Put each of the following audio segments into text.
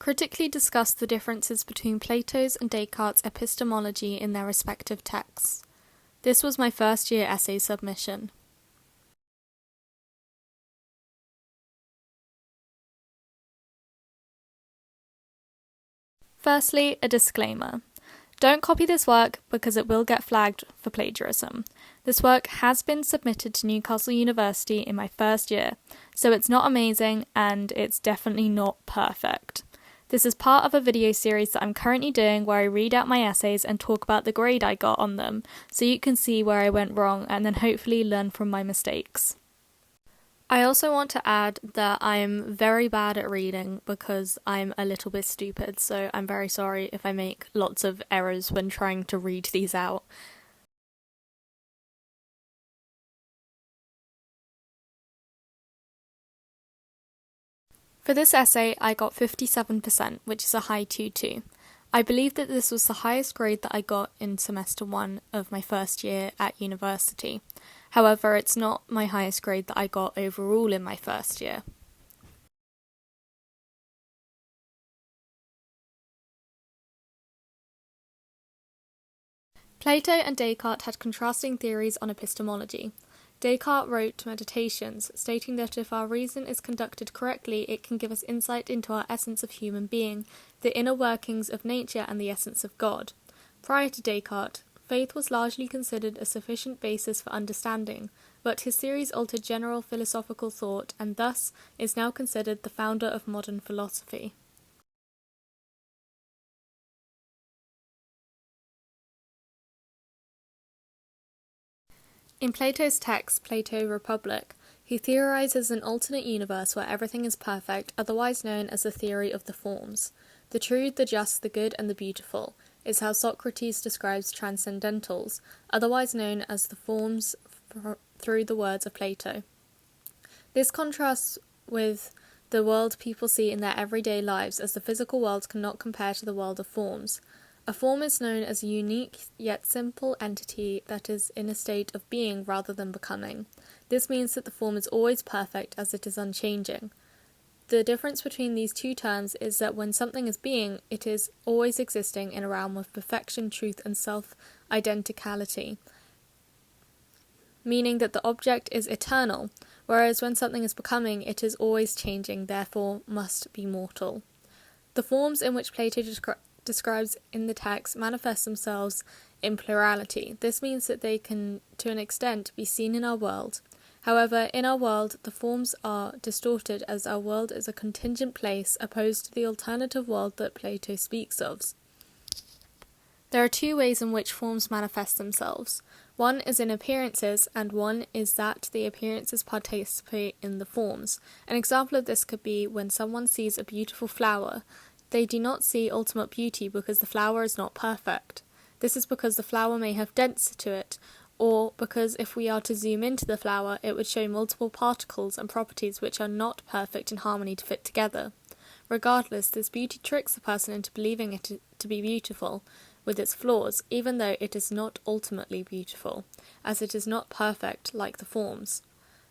critically discussed the differences between Plato's and Descartes' epistemology in their respective texts. This was my first year essay submission. Firstly, a disclaimer. Don't copy this work because it will get flagged for plagiarism. This work has been submitted to Newcastle University in my first year, so it's not amazing and it's definitely not perfect. This is part of a video series that I'm currently doing where I read out my essays and talk about the grade I got on them, so you can see where I went wrong and then hopefully learn from my mistakes. I also want to add that I'm very bad at reading because I'm a little bit stupid, so I'm very sorry if I make lots of errors when trying to read these out. For this essay, I got 57%, which is a high 2-2. I believe that this was the highest grade that I got in semester 1 of my first year at university. However, it's not my highest grade that I got overall in my first year. Plato and Descartes had contrasting theories on epistemology. Descartes wrote Meditations, stating that if our reason is conducted correctly, it can give us insight into our essence of human being, the inner workings of nature and the essence of God. Prior to Descartes, faith was largely considered a sufficient basis for understanding, but his theories altered general philosophical thought and thus is now considered the founder of modern philosophy. In Plato's text, Plato Republic, he theorizes an alternate universe where everything is perfect, otherwise known as the theory of the forms. The true, the just, the good, and the beautiful is how Socrates describes transcendentals, otherwise known as the forms through the words of Plato. This contrasts with the world people see in their everyday lives, as the physical world cannot compare to the world of forms. A form is known as a unique yet simple entity that is in a state of being rather than becoming. This means that the form is always perfect as it is unchanging. The difference between these two terms is that when something is being, it is always existing in a realm of perfection, truth, and self-identicality, meaning that the object is eternal, whereas when something is becoming, it is always changing, therefore must be mortal. The forms in which Plato describes in the text manifest themselves in plurality. This means that they can, to an extent, be seen in our world. However, in our world, the forms are distorted as our world is a contingent place opposed to the alternative world that Plato speaks of. There are two ways in which forms manifest themselves. One is in appearances, and one is that the appearances participate in the forms. An example of this could be when someone sees a beautiful flower. They do not see ultimate beauty because the flower is not perfect. This is because the flower may have dents to it, or because if we are to zoom into the flower, it would show multiple particles and properties which are not perfect in harmony to fit together. Regardless, this beauty tricks the person into believing it to be beautiful, with its flaws, even though it is not ultimately beautiful, as it is not perfect like the forms.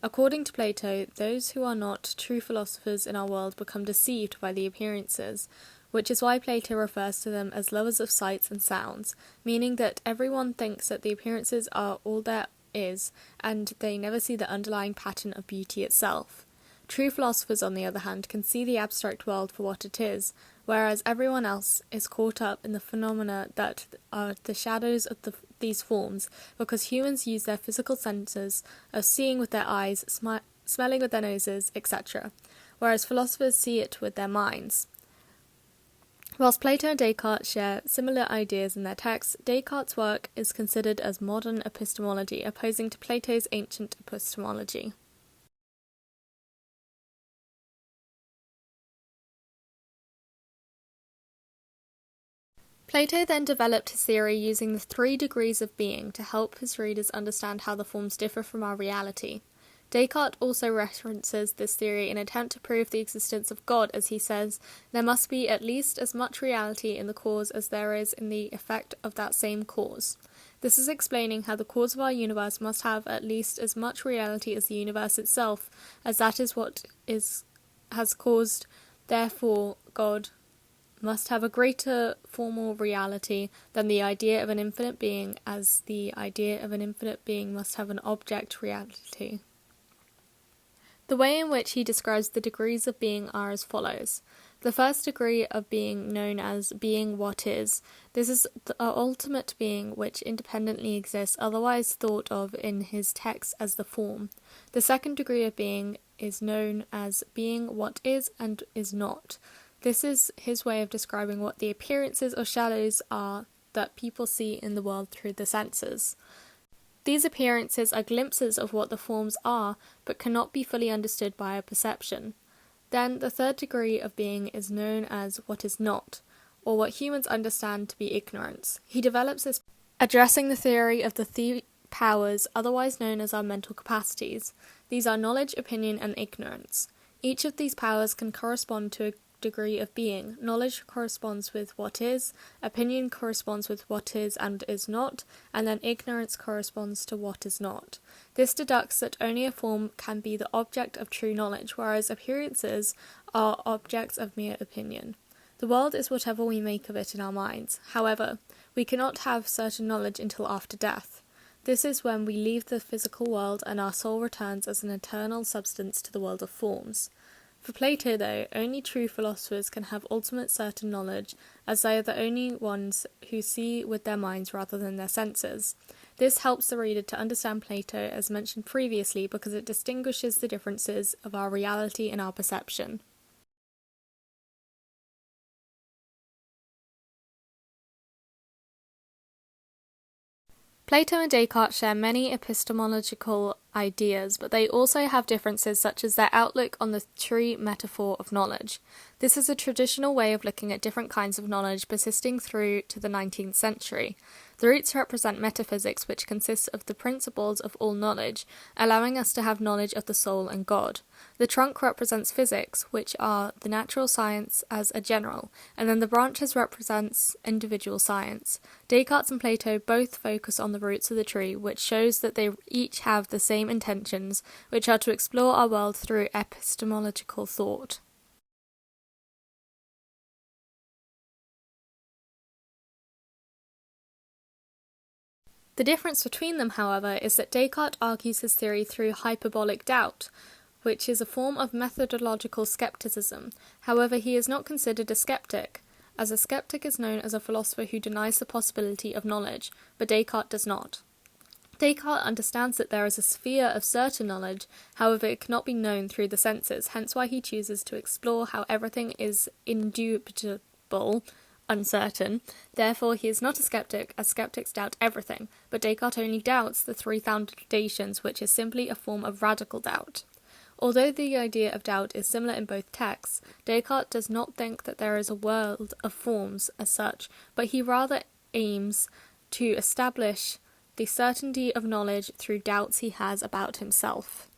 According to Plato, those who are not true philosophers in our world become deceived by the appearances, which is why Plato refers to them as lovers of sights and sounds, meaning that everyone thinks that the appearances are all there is, and they never see the underlying pattern of beauty itself. True philosophers, on the other hand, can see the abstract world for what it is, whereas everyone else is caught up in the phenomena that are the shadows of these forms, because humans use their physical senses of seeing with their eyes, smelling with their noses, etc., whereas philosophers see it with their minds. Whilst Plato and Descartes share similar ideas in their texts, Descartes' work is considered as modern epistemology, opposing to Plato's ancient epistemology. Plato then developed his theory using the 3 degrees of being to help his readers understand how the forms differ from our reality. Descartes also references this theory in an attempt to prove the existence of God, as he says, there must be at least as much reality in the cause as there is in the effect of that same cause. This is explaining how the cause of our universe must have at least as much reality as the universe itself, as that is what has caused, therefore God must have a greater formal reality than the idea of an infinite being, as the idea of an infinite being must have an object reality. The way in which he describes the degrees of being are as follows. The first degree of being, known as being what is, this is the ultimate being which independently exists, otherwise thought of in his text as the form. The second degree of being is known as being what is and is not. This is his way of describing what the appearances or shadows are that people see in the world through the senses. These appearances are glimpses of what the forms are, but cannot be fully understood by a perception. Then the third degree of being is known as what is not, or what humans understand to be ignorance. He develops this addressing the theory of the powers, otherwise known as our mental capacities. These are knowledge, opinion, and ignorance. Each of these powers can correspond to a degree of being. Knowledge corresponds with what is, opinion corresponds with what is and is not, and then ignorance corresponds to what is not. This deducts that only a form can be the object of true knowledge, whereas appearances are objects of mere opinion. The world is whatever we make of it in our minds. However, we cannot have certain knowledge until after death. This is when we leave the physical world and our soul returns as an eternal substance to the world of forms. For Plato, though, only true philosophers can have ultimate certain knowledge, as they are the only ones who see with their minds rather than their senses. This helps the reader to understand Plato, as mentioned previously, because it distinguishes the differences of our reality and our perception. Plato and Descartes share many epistemological ideas, but they also have differences such as their outlook on the tree metaphor of knowledge. This is a traditional way of looking at different kinds of knowledge persisting through to the 19th century. The roots represent metaphysics, which consists of the principles of all knowledge, allowing us to have knowledge of the soul and God. The trunk represents physics, which are the natural science as a general, and then the branches represents individual science. Descartes and Plato both focus on the roots of the tree, which shows that they each have the same intentions, which are to explore our world through epistemological thought. The difference between them, however, is that Descartes argues his theory through hyperbolic doubt, which is a form of methodological skepticism. However, he is not considered a skeptic, as a skeptic is known as a philosopher who denies the possibility of knowledge, but Descartes does not. Descartes understands that there is a sphere of certain knowledge, however it cannot be known through the senses, hence why he chooses to explore how everything is indubitable, uncertain. Therefore, he is not a skeptic, as skeptics doubt everything, but Descartes only doubts the three foundations, which is simply a form of radical doubt. Although the idea of doubt is similar in both texts, Descartes does not think that there is a world of forms as such, but he rather aims to establish the certainty of knowledge through doubts he has about himself.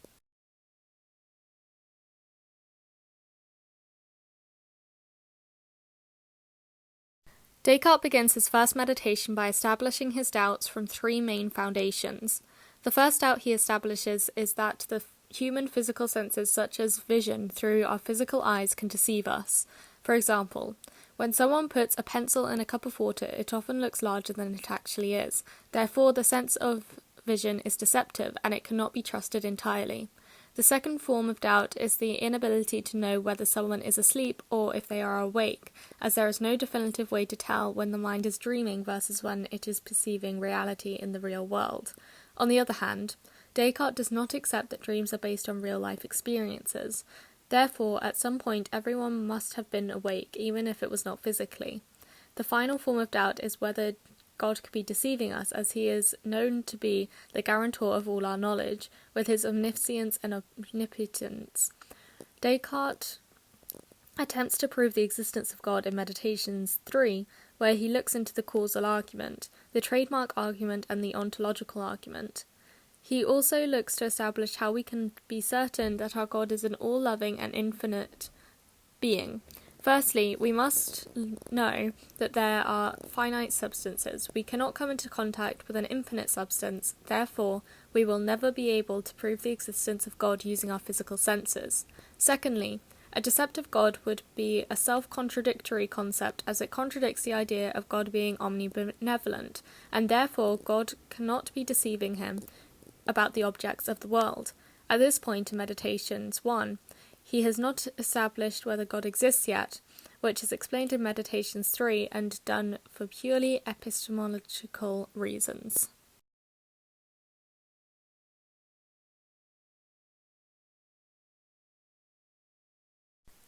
Descartes begins his first meditation by establishing his doubts from three main foundations. The first doubt he establishes is that the human physical senses, such as vision through our physical eyes, can deceive us. For example, when someone puts a pencil in a cup of water, it often looks larger than it actually is. Therefore, the sense of vision is deceptive, and it cannot be trusted entirely. The second form of doubt is the inability to know whether someone is asleep or if they are awake, as there is no definitive way to tell when the mind is dreaming versus when it is perceiving reality in the real world. On the other hand, Descartes does not accept that dreams are based on real-life experiences. Therefore, at some point, everyone must have been awake, even if it was not physically. The final form of doubt is whether God could be deceiving us, as he is known to be the guarantor of all our knowledge, with his omniscience and omnipotence. Descartes attempts to prove the existence of God in Meditations 3, where he looks into the causal argument, the trademark argument, and the ontological argument. He also looks to establish how we can be certain that our God is an all-loving and infinite being. Firstly, we must know that there are finite substances. We cannot come into contact with an infinite substance, therefore we will never be able to prove the existence of God using our physical senses. Secondly, A deceptive God would be a self-contradictory concept, as it contradicts the idea of God being omnibenevolent, and therefore God cannot be deceiving him about the objects of the world. At this point in Meditations 1, he has not established whether God exists yet, which is explained in Meditations 3 and done for purely epistemological reasons.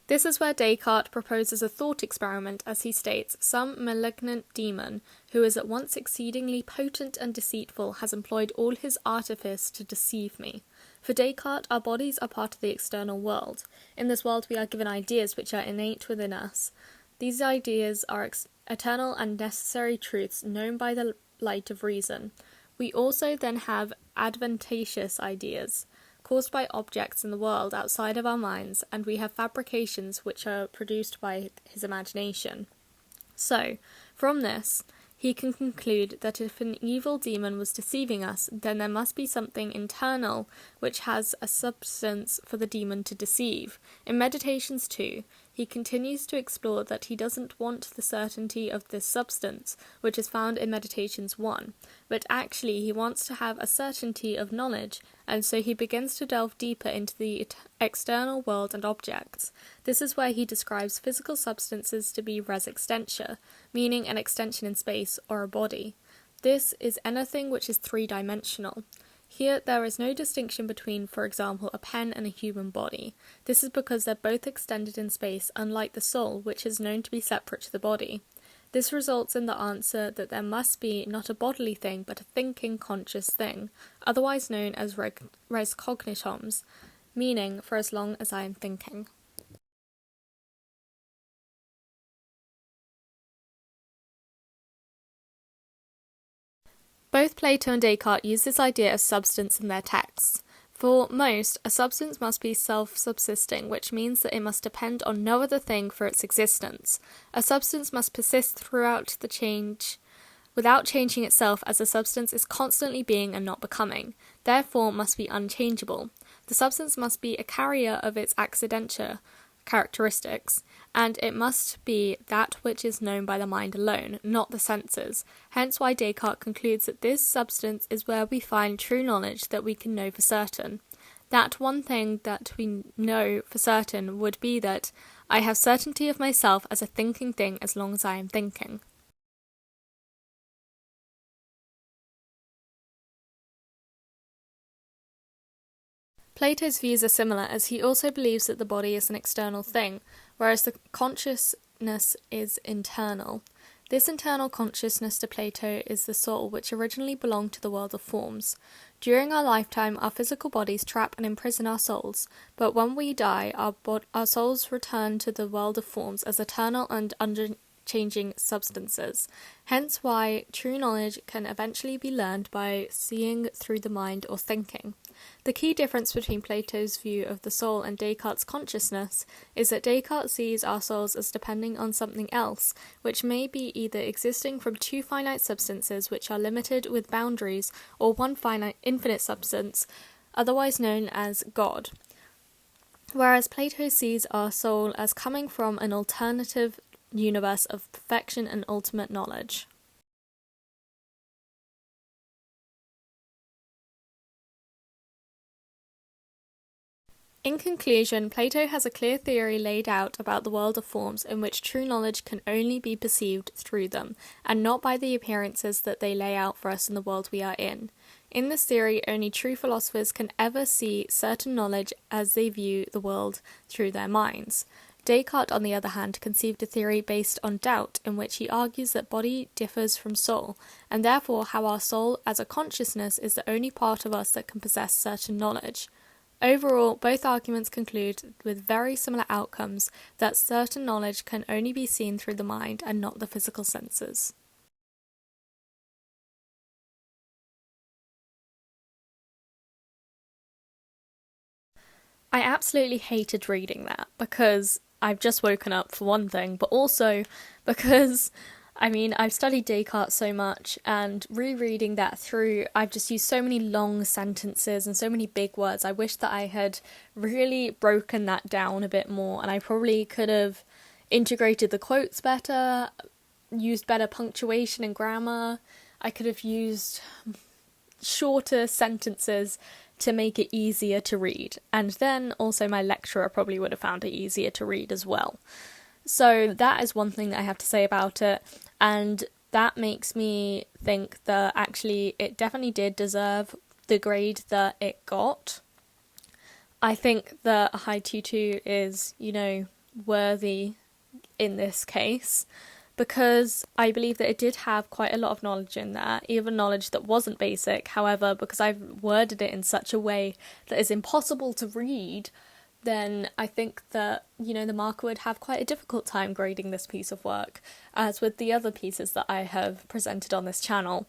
This is where Descartes proposes a thought experiment, as he states, some malignant demon, who is at once exceedingly potent and deceitful, has employed all his artifice to deceive me. For Descartes, our bodies are part of the external world. In this world we are given ideas which are innate within us. These ideas are eternal and necessary truths known by the light of reason. We also then have adventitious ideas, caused by objects in the world outside of our minds, and we have fabrications which are produced by his imagination. So, from this, he can conclude that if an evil demon was deceiving us, then there must be something internal which has a substance for the demon to deceive. In Meditations 2, he continues to explore that he doesn't want the certainty of this substance, which is found in Meditations 1, but actually he wants to have a certainty of knowledge, and so he begins to delve deeper into the external world and objects. This is where he describes physical substances to be res extensia, meaning an extension in space or a body. This is anything which is three-dimensional. Here, there is no distinction between, for example, a pen and a human body. This is because they're both extended in space, unlike the soul, which is known to be separate to the body. This results in the answer that there must be not a bodily thing, but a thinking, conscious thing, otherwise known as res cognitans, meaning for as long as I am thinking. Both Plato and Descartes use this idea of substance in their texts. For most, a substance must be self-subsisting, which means that it must depend on no other thing for its existence. A substance must persist throughout the change, without changing itself, as a substance is constantly being and not becoming, therefore must be unchangeable. The substance must be a carrier of its accidentia characteristics, and it must be that which is known by the mind alone, not the senses. Hence why Descartes concludes that this substance is where we find true knowledge that we can know for certain. That one thing that we know for certain would be that I have certainty of myself as a thinking thing as long as I am thinking. Plato's views are similar, as he also believes that the body is an external thing, whereas the consciousness is internal. This internal consciousness to Plato is the soul, which originally belonged to the world of forms. During our lifetime, our physical bodies trap and imprison our souls, but when we die, our souls return to the world of forms as eternal and unchanging substances. Hence why true knowledge can eventually be learned by seeing through the mind or thinking. The key difference between Plato's view of the soul and Descartes' consciousness is that Descartes sees our souls as depending on something else, which may be either existing from two finite substances which are limited with boundaries, or one finite infinite substance, otherwise known as God. Whereas Plato sees our soul as coming from an alternative universe of perfection and ultimate knowledge. In conclusion, Plato has a clear theory laid out about the world of forms in which true knowledge can only be perceived through them, and not by the appearances that they lay out for us in the world we are in. In this theory, only true philosophers can ever see certain knowledge as they view the world through their minds. Descartes, on the other hand, conceived a theory based on doubt, in which he argues that body differs from soul, and therefore how our soul as a consciousness is the only part of us that can possess certain knowledge. Overall, both arguments conclude with very similar outcomes, that certain knowledge can only be seen through the mind and not the physical senses. I absolutely hated reading that, because I've just woken up for one thing, but also because I mean, I've studied Descartes so much, and rereading that through, I've just used so many long sentences and so many big words. I wish that I had really broken that down a bit more, and I probably could have integrated the quotes better, used better punctuation and grammar. I could have used shorter sentences to make it easier to read, and then also my lecturer probably would have found it easier to read as well. So that is one thing that I have to say about it, and that makes me think that actually it definitely did deserve the grade that it got. I think that a high 2-2 is, worthy in this case, because I believe that it did have quite a lot of knowledge in there, even knowledge that wasn't basic. However, because I've worded it in such a way that is impossible to read, then I think that, the marker would have quite a difficult time grading this piece of work, as with the other pieces that I have presented on this channel.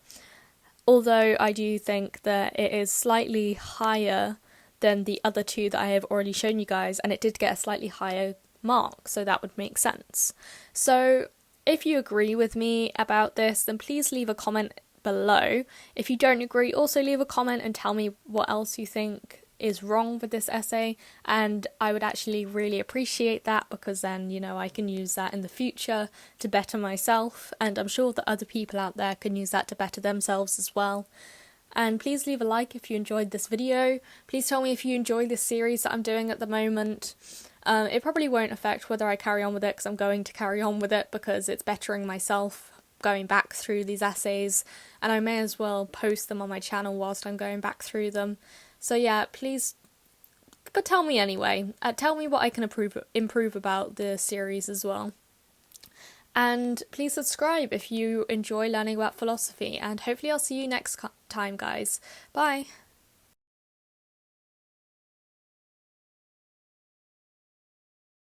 Although I do think that it is slightly higher than the other two that I have already shown you guys, and it did get a slightly higher mark, so that would make sense. So if you agree with me about this, then please leave a comment below. If you don't agree, also leave a comment and tell me what else you think is wrong with this essay, and I would actually really appreciate that, because then, I can use that in the future to better myself, and I'm sure that other people out there can use that to better themselves as well. And please leave a like if you enjoyed this video. Please tell me if you enjoy this series that I'm doing at the moment. It probably won't affect whether I carry on with it, because I'm going to carry on with it because it's bettering myself going back through these essays, and I may as well post them on my channel whilst I'm going back through them. So yeah, please, but tell me anyway. Tell me what I can improve about the series as well. And please subscribe if you enjoy learning about philosophy, and hopefully I'll see you next time, guys. Bye!